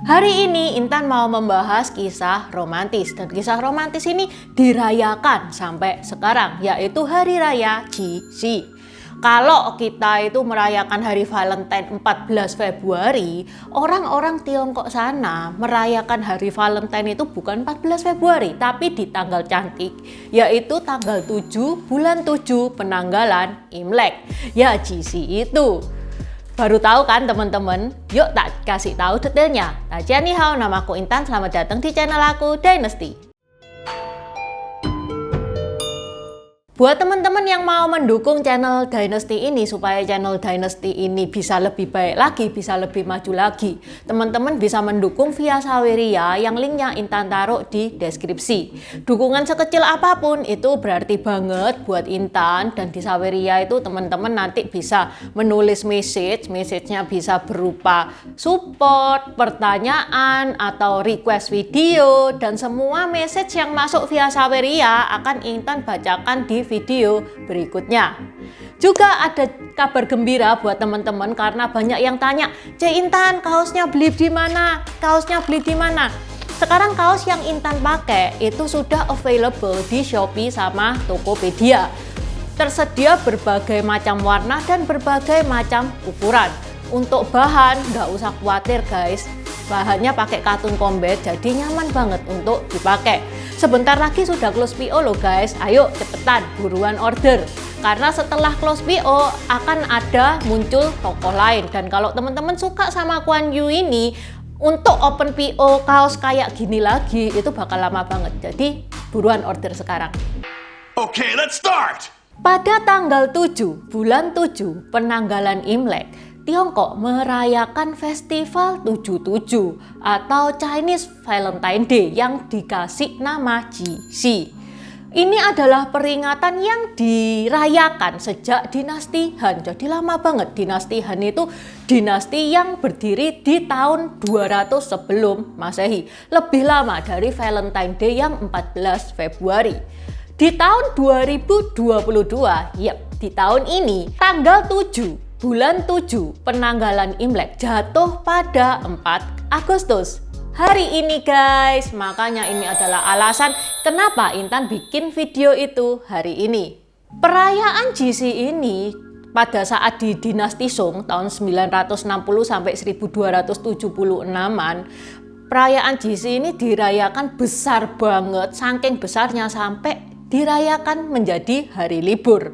Hari ini Intan mau membahas kisah romantis, dan kisah romantis ini dirayakan sampai sekarang, yaitu Hari Raya Qixi. Kalau kita itu merayakan Hari Valentine 14 Februari, orang-orang Tiongkok sana merayakan Hari Valentine itu bukan 14 Februari, tapi di tanggal cantik, yaitu tanggal 7 bulan 7 penanggalan Imlek. Ya, Qixi itu. Baru tahu kan teman-teman? Yuk tak kasih tahu detailnya. Ni hao, namaku Intan, selamat datang di channel aku Dynasty. Buat teman-teman yang mau mendukung channel Dynasty ini supaya channel Dynasty ini bisa lebih baik lagi, bisa lebih maju lagi, teman-teman bisa mendukung via Saweria yang linknya Intan taruh di deskripsi. Dukungan sekecil apapun itu berarti banget buat Intan, dan di Saweria itu teman-teman nanti bisa menulis message-nya bisa berupa support, pertanyaan, atau request video, dan semua message yang masuk via Saweria akan Intan bacakan di video berikutnya. Juga ada kabar gembira buat teman-teman karena banyak yang tanya, Intan, kaosnya beli di mana? Kaosnya beli di mana? Sekarang kaos yang Intan pakai itu sudah available di Shopee sama Tokopedia. Tersedia berbagai macam warna dan berbagai macam ukuran. Untuk bahan nggak usah khawatir guys, bahannya pakai katun combat, jadi nyaman banget untuk dipakai. Sebentar lagi sudah close PO loh guys, ayo cepetan buruan order. Karena setelah close PO akan ada muncul toko lain. Dan kalau teman-teman suka sama Kuan Yu ini, untuk open PO kaos kayak gini lagi itu bakal lama banget. Jadi buruan order sekarang. Okay, let's start! Pada tanggal 7 bulan 7 penanggalan Imlek, Tiongkok merayakan festival 77 atau Chinese Valentine Day yang dikasih nama Qixi. Ini adalah peringatan yang dirayakan sejak dinasti Han. Jadi lama banget. Dinasti Han itu dinasti yang berdiri di tahun 200 sebelum Masehi. Lebih lama dari Valentine Day yang 14 Februari. Di tahun 2022, di tahun ini, tanggal 7 bulan 7 penanggalan Imlek jatuh pada 4 Agustus. Hari ini guys, makanya ini adalah alasan kenapa Intan bikin video itu hari ini. Perayaan Qixi ini pada saat di dinasti Song tahun 960 sampai 1276-an, perayaan Qixi ini dirayakan besar banget, saking besarnya sampai dirayakan menjadi hari libur.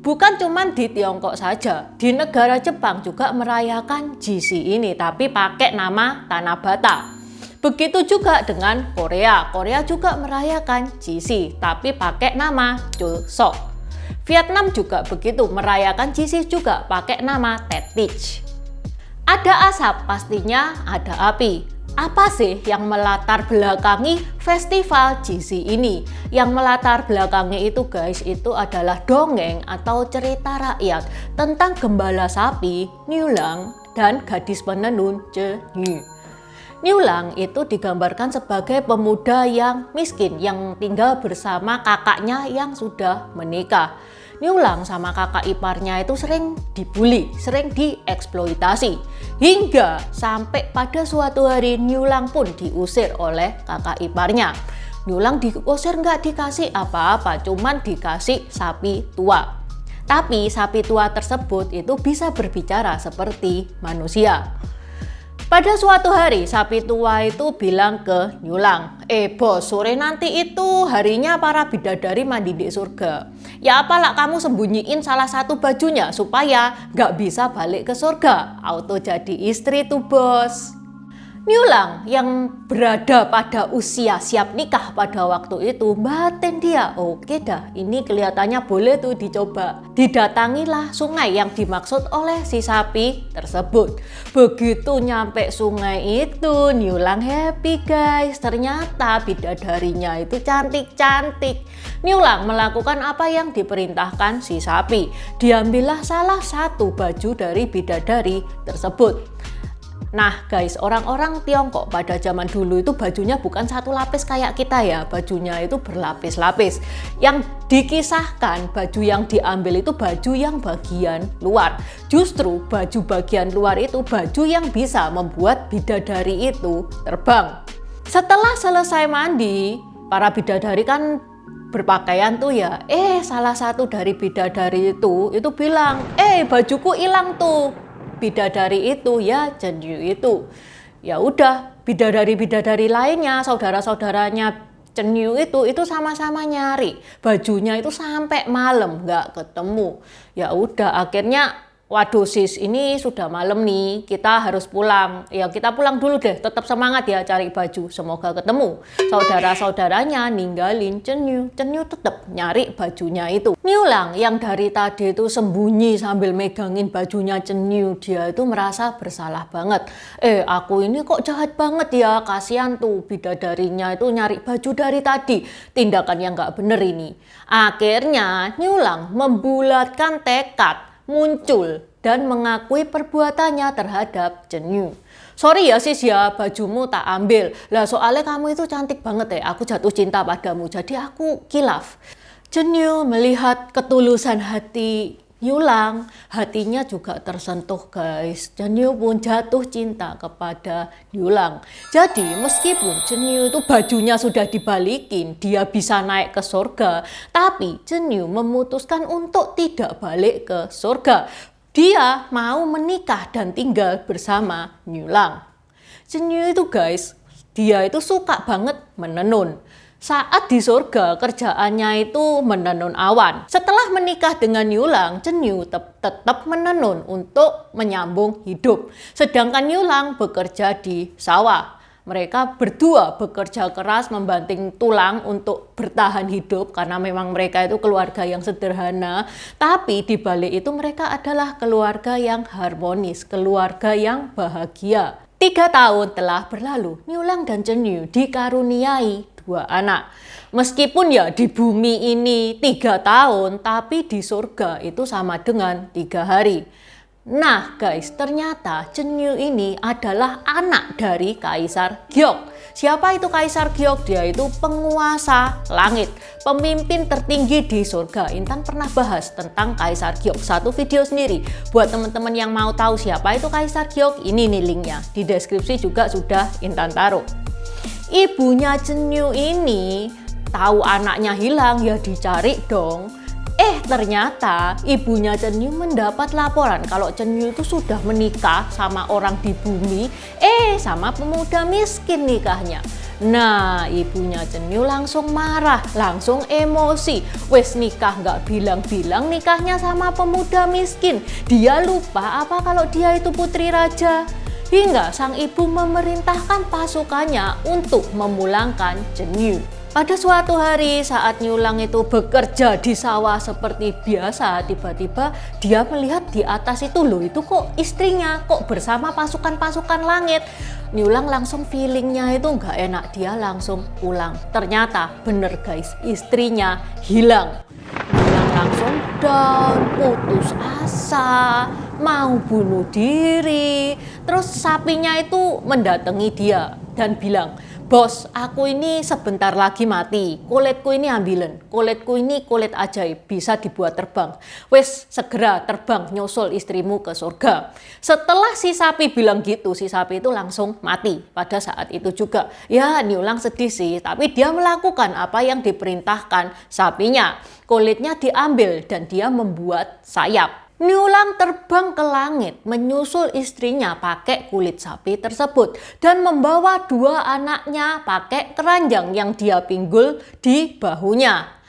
Bukan cuma di Tiongkok saja, di negara Jepang juga merayakan Qixi ini, tapi pakai nama Tanabata. Begitu juga dengan Korea. Korea juga merayakan Qixi, tapi pakai nama Chuseok. Vietnam juga begitu, merayakan Qixi juga pakai nama TetIch. Ada asap, pastinya ada api. Apa sih yang melatar belakangi festival Qixi ini? Yang melatar belakangi itu guys, itu adalah dongeng atau cerita rakyat tentang gembala sapi Niulang dan gadis penenun Cenyu. Niulang itu digambarkan sebagai pemuda yang miskin yang tinggal bersama kakaknya yang sudah menikah. Niulang sama kakak iparnya itu sering dibully, sering dieksploitasi. Hingga sampai pada suatu hari Niulang pun diusir oleh kakak iparnya. Niulang diusir nggak dikasih apa-apa, cuman dikasih sapi tua. Tapi sapi tua tersebut itu bisa berbicara seperti manusia. Pada suatu hari, sapi tua itu bilang ke Niulang, bos, sore nanti itu harinya para bidadari mandi di surga. Ya apalah kamu sembunyiin salah satu bajunya supaya nggak bisa balik ke surga. Auto jadi istri tuh bos. Niulang yang berada pada usia siap nikah pada waktu itu batin dia, oke dah, ini kelihatannya boleh tuh dicoba. Didatangilah sungai yang dimaksud oleh si sapi tersebut. Begitu nyampe sungai itu, Niulang happy guys, ternyata bidadarinya itu cantik-cantik. Niulang melakukan apa yang diperintahkan si sapi. Diambillah salah satu baju dari bidadari tersebut. Nah guys, orang-orang Tiongkok pada zaman dulu itu bajunya bukan satu lapis kayak kita ya, bajunya itu berlapis-lapis. Yang dikisahkan baju yang diambil itu baju yang bagian luar. Justru baju bagian luar itu baju yang bisa membuat bidadari itu terbang. Setelah selesai mandi, para bidadari kan berpakaian tuh ya. Salah satu dari bidadari itu bilang, bajuku hilang tuh. Bidadari itu ya Cenyu itu. Ya udah, bidadari-bidadari lainnya, saudara-saudaranya Cenyu itu sama-sama nyari. Bajunya itu sampai malam nggak ketemu. Ya udah, akhirnya waduh sis, ini sudah malam nih, kita harus pulang. Ya kita pulang dulu deh, tetap semangat ya cari baju. Semoga ketemu. Saudara-saudaranya ninggalin Cenyu. Cenyu tetap nyari bajunya itu. Niulang yang dari tadi itu sembunyi sambil megangin bajunya Cenyu. Dia itu merasa bersalah banget. Aku ini kok jahat banget ya, kasihan tuh bidadarinya itu nyari baju dari tadi. Tindakan yang nggak bener ini. Akhirnya Niulang membulatkan tekad, muncul dan mengakui perbuatannya terhadap Cenyu. Sorry ya sis ya, bajumu tak ambil. Lah soalnya kamu itu cantik banget ya, aku jatuh cinta padamu, jadi aku kilaf. Cenyu melihat ketulusan hati Niulang, hatinya juga tersentuh guys. Cenyu pun jatuh cinta kepada Niulang. Jadi meskipun Cenyu itu bajunya sudah dibalikin, dia bisa naik ke surga, tapi Cenyu memutuskan untuk tidak balik ke surga. Dia mau menikah dan tinggal bersama Niulang. Cenyu itu guys, dia itu suka banget menenun. Saat di surga, kerjaannya itu menenun awan. Setelah menikah dengan Niulang, Cenyu tetap menenun untuk menyambung hidup. Sedangkan Niulang bekerja di sawah. Mereka berdua bekerja keras membanting tulang untuk bertahan hidup karena memang mereka itu keluarga yang sederhana. Tapi di balik itu mereka adalah keluarga yang harmonis, keluarga yang bahagia. 3 tahun telah berlalu, Niulang dan Cenyu dikaruniai 2 anak. Meskipun ya di bumi ini 3 tahun, tapi di surga itu sama dengan 3 hari. Nah guys, ternyata Cenyu ini adalah anak dari Kaisar Gyeok. Siapa itu Kaisar Gyeok? Dia itu penguasa langit, pemimpin tertinggi di surga. Intan pernah bahas tentang Kaisar Gyeok, satu video sendiri. Buat teman-teman yang mau tahu siapa itu Kaisar Gyeok, ini nih linknya. Di deskripsi juga sudah Intan taruh. Ibunya Cenyu ini tahu anaknya hilang, ya dicari dong. Ternyata ibunya Cenyu mendapat laporan kalau Cenyu itu sudah menikah sama orang di bumi, sama pemuda miskin nikahnya. Nah, ibunya Cenyu langsung marah, langsung emosi. Wes nikah nggak bilang-bilang nikahnya sama pemuda miskin. Dia lupa apa kalau dia itu putri raja. Hingga sang ibu memerintahkan pasukannya untuk memulangkan Cenyu. Pada suatu hari saat Niulang itu bekerja di sawah seperti biasa, tiba-tiba dia melihat di atas itu loh, itu kok istrinya kok bersama pasukan-pasukan langit. Niulang langsung feelingnya itu nggak enak, dia langsung pulang. Ternyata bener guys, istrinya hilang. Niulang langsung down, putus asa, mau bunuh diri. Terus sapinya itu mendatangi dia dan bilang, "Bos, aku ini sebentar lagi mati. Kulitku ini ambilen. Kulitku ini kulit ajaib, bisa dibuat terbang. Wes, segera terbang nyusul istrimu ke surga." Setelah si sapi bilang gitu, si sapi itu langsung mati pada saat itu juga. Ya, Niulang sedih sih, tapi dia melakukan apa yang diperintahkan sapinya. Kulitnya diambil dan dia membuat sayap. Niulang terbang ke langit menyusul istrinya pakai kulit sapi tersebut dan membawa 2 anaknya pakai keranjang yang dia pinggul di bahunya.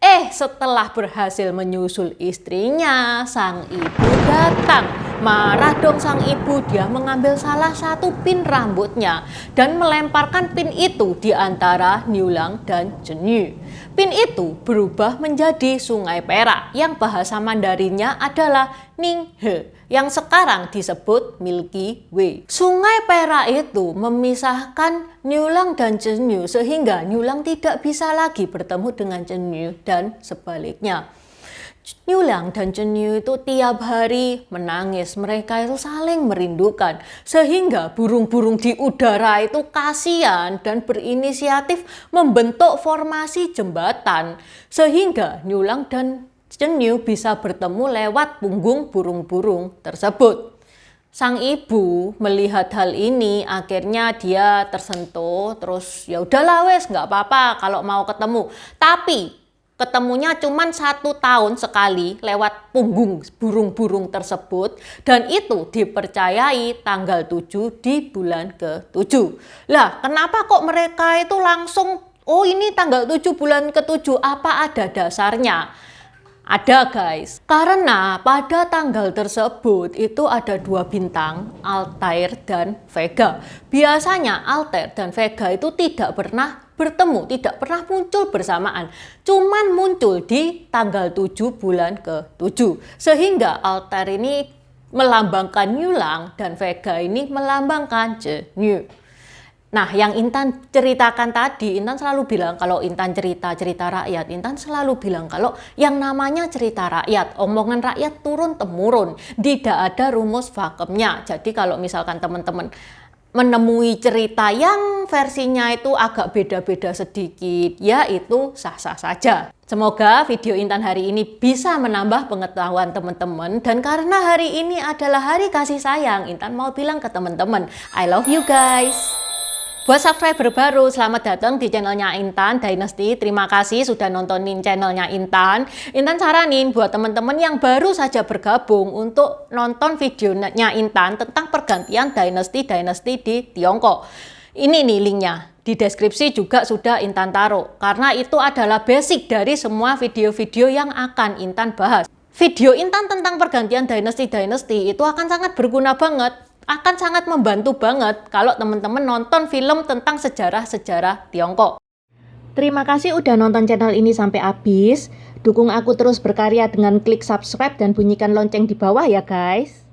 Setelah berhasil menyusul istrinya, sang ibu datang. Marah dong sang ibu, dia mengambil salah satu pin rambutnya dan melemparkan pin itu di antara Niulang dan Cenyu. Pin itu berubah menjadi Sungai Perak yang bahasa Mandarinnya adalah Ninghe, yang sekarang disebut Milky Way. Sungai Perak itu memisahkan Niulang dan Cenyu sehingga Niulang tidak bisa lagi bertemu dengan Cenyu dan sebaliknya. Niuliang dan Chenyu itu tiap hari menangis. Mereka itu saling merindukan. Sehingga burung-burung di udara itu kasihan dan berinisiatif membentuk formasi jembatan. Sehingga Niuliang dan Chenyu bisa bertemu lewat punggung burung-burung tersebut. Sang ibu melihat hal ini, akhirnya dia tersentuh, terus ya udahlah wes, nggak apa-apa kalau mau ketemu. Tapi ketemunya cuma 1 tahun sekali lewat punggung burung-burung tersebut, dan itu dipercayai tanggal 7 di bulan ke-7. Lah, kenapa kok mereka itu langsung, oh ini tanggal 7 bulan ke-7, apa ada dasarnya? Ada guys, karena pada tanggal tersebut itu ada 2 bintang, Altair dan Vega. Biasanya Altair dan Vega itu tidak pernah bertemu, tidak pernah muncul bersamaan. Cuman muncul di tanggal 7 bulan ke-7. Sehingga Altair ini melambangkan Niuliang dan Vega ini melambangkan Chenyu. Nah, yang Intan ceritakan tadi, Intan selalu bilang kalau Intan cerita rakyat, Intan selalu bilang kalau yang namanya cerita rakyat, omongan rakyat turun-temurun, tidak ada rumus fakemnya. Jadi kalau misalkan teman-teman menemui cerita yang versinya itu agak beda-beda sedikit, ya itu sah-sah saja. Semoga video Intan hari ini bisa menambah pengetahuan teman-teman, dan karena hari ini adalah hari kasih sayang, Intan mau bilang ke teman-teman, I love you guys. Buat subscriber baru, selamat datang di channelnya Intan Dynasty. Terima kasih sudah nontonin channelnya Intan. Intan saranin buat teman-teman yang baru saja bergabung untuk nonton videonya Intan tentang pergantian Dynasty di Tiongkok. Ini nih linknya. Di deskripsi juga sudah Intan taruh. Karena itu adalah basic dari semua video-video yang akan Intan bahas. Video Intan tentang pergantian Dynasty itu akan sangat berguna banget. Akan sangat membantu banget kalau teman-teman nonton film tentang sejarah-sejarah Tiongkok. Terima kasih udah nonton channel ini sampai habis. Dukung aku terus berkarya dengan klik subscribe dan bunyikan lonceng di bawah ya guys.